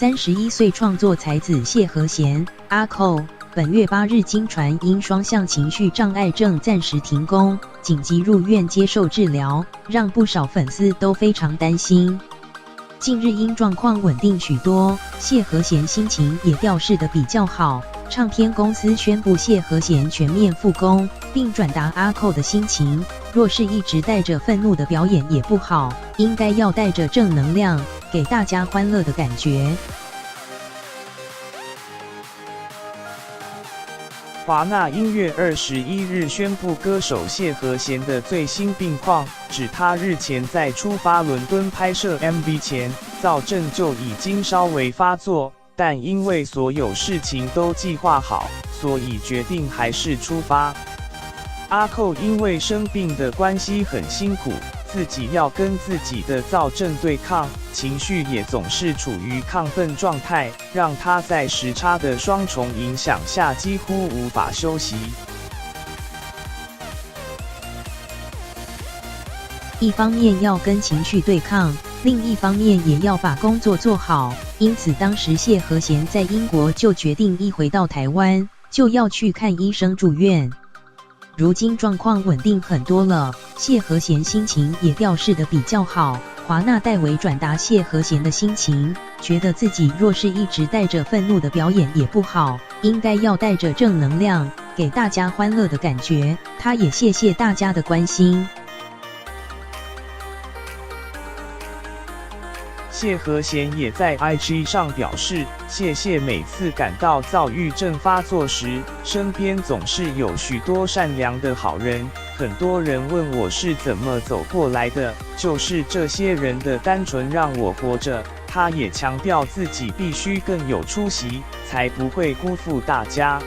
31岁创作才子谢和弦阿寇，本月8日经传因双向情绪障碍症暂时停工，紧急入院接受治疗，让不少粉丝都非常担心。近日因状况稳定许多，谢和弦心情也调试得比较好。唱片公司宣布谢和弦全面复工，并转达阿寇的心情：若是一直带着愤怒的表演也不好，应该要带着正能量，给大家欢乐的感觉。华纳音乐21日宣布歌手谢和弦的最新病况，指他日前在出发伦敦拍摄 MV 前，躁症就已经稍微发作，但因为所有事情都计划好，所以决定还是出发。阿寇因为生病的关系很辛苦，自己要跟自己的躁症对抗，情绪也总是处于亢奋状态，让他在时差的双重影响下几乎无法休息。一方面要跟情绪对抗，另一方面也要把工作做好，因此当时谢和弦在英国就决定一回到台湾就要去看医生住院。如今状况稳定很多了，谢和弦心情也调试得比较好。华纳代为转达谢和弦的心情，觉得自己若是一直带着愤怒的表演也不好，应该要带着正能量，给大家欢乐的感觉。他也谢谢大家的关心。谢和弦也在 IG 上表示，谢谢每次感到躁郁症发作时，身边总是有许多善良的好人。很多人问我是怎么走过来的，就是这些人的单纯让我活着。他也强调自己必须更有出息，才不会辜负大家。